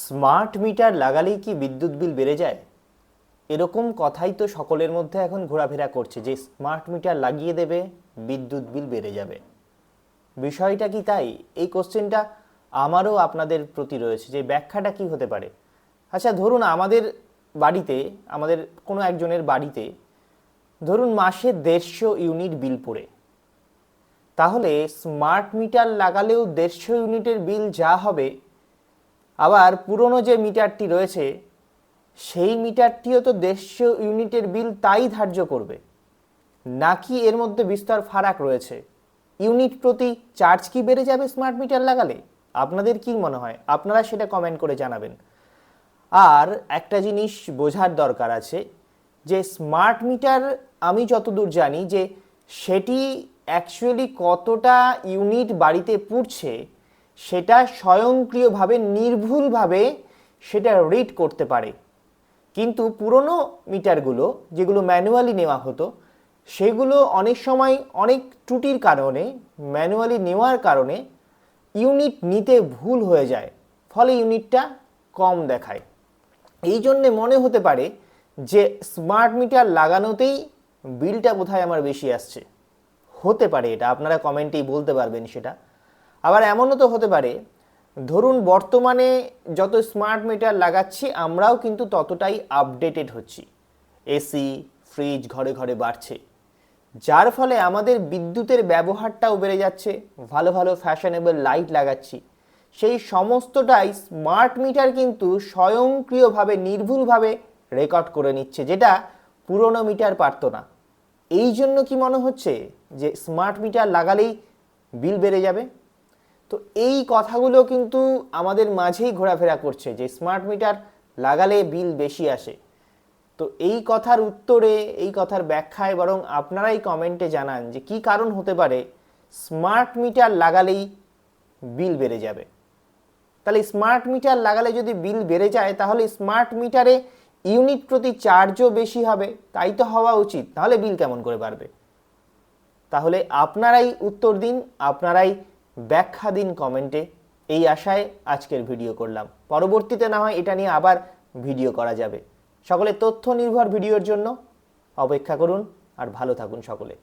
Smart meter লাগালেই কি বিদ্যুৎ বিল বেড়ে যায়? এরকম কথাই তো সকলের মধ্যে এখন ঘোরাফেরা করছে যে স্মার্ট মিটার লাগিয়ে দেবে, বিদ্যুৎ বিল বেড়ে যাবে। বিষয়টা কি তাই? এই কোশ্চেনটা আমারও আপনাদের প্রতি রয়েছে যে ব্যাখ্যাটা কি হতে পারে। আচ্ছা, ধরুন আমাদের বাড়িতে, আমাদের কোনো একজনের বাড়িতে ধরুন মাসে 150 ইউনিট বিল পড়ে, তাহলে স্মার্ট মিটার লাগালেও 150 ইউনিটের বিল যা হবে, আবার পুরনো যে মিটারটি রয়েছে সেই মিটারটিও তো 150 ইউনিটের বিল তাই ধার্য করবে, নাকি এর মধ্যে বিস্তর ফারাক রয়েছে? ইউনিট প্রতি চার্জ কি বেড়ে যাবে স্মার্ট মিটার লাগালে? আপনাদের কি মনে হয়? আপনারা সেটা কমেন্ট করে জানাবেন। আর একটা জিনিস বোঝার দরকার আছে যে স্মার্ট মিটার, আমি যতদূর জানি যে সেটি অ্যাকচুয়ালি কতটা ইউনিট বাড়িতে পুড়ছে সেটা স্বয়ংক্রিয়ভাবে নির্ভুলভাবে সেটা রিড করতে পারে। কিন্তু পুরনো মিটারগুলো যেগুলো ম্যানুয়ালি নেওয়া হতো, সেগুলো অনেক সময় অনেক ত্রুটির কারণে, ম্যানুয়ালি নেওয়ার কারণে ইউনিট নিতে ভুল হয়ে যায়, ফলে ইউনিটটা কম দেখায়। এই জন্যে মনে হতে পারে যে স্মার্ট মিটার লাগানোতেই বিলটা বোধহয় আমার বেশি আসছে। হতে পারে, এটা আপনারা কমেন্টেই বলতে পারবেন সেটা। আবার এমনও তো হতে পারে, ধরুন বর্তমানে যত স্মার্ট মিটার লাগাচ্ছি আমরাও কিন্তু ততটাই আপডেটেড হচ্ছি, এসি ফ্রিজ ঘরে ঘরে বাড়ছে, যার ফলে আমাদের বিদ্যুতের ব্যবহারটাও বেড়ে যাচ্ছে, ভালো ভালো ফ্যাশনেবল লাইট লাগাচ্ছি, সেই সমস্তটাই স্মার্ট মিটার কিন্তু স্বয়ংক্রিয়ভাবে নির্ভুলভাবে রেকর্ড করে নিচ্ছে, যেটা পুরনো মিটার পারতো না। এই জন্য কি মনে হচ্ছে যে স্মার্ট মিটার লাগালেই বিল বেড়ে যাবে? তো এই কথাগুলো কিন্তু আমাদের মাঝেই ঘোরাফেরা করছে যে স্মার্ট মিটার লাগালে বিল বেশি আসে। তো এই কথার উত্তরে, এই কথার ব্যাখ্যায় বরং আপনারাই কমেন্টে জানান যে কি কারণ হতে পারে স্মার্ট মিটার লাগালেই বিল বেড়ে যাবে। তাহলে স্মার্ট মিটার লাগালে যদি বিল বেড়ে যায়, তাহলে স্মার্ট মিটারে ইউনিট প্রতি চার্জও বেশি হবে, তাই তো হওয়া উচিত, তাহলে বিল কেমন করে বাড়বে? তাহলে আপনারাই উত্তর দিন, আপনারাই ব্যাখ্যা দিন কমেন্টে। এই আশায় আজকের ভিডিও করলাম, পরবর্তীতে না হয় এটা নিয়ে আবার ভিডিও করা যাবে। সকলে তথ্য নির্ভর ভিডিওর জন্য অপেক্ষা করুন, আর ভালো থাকুন সকলে।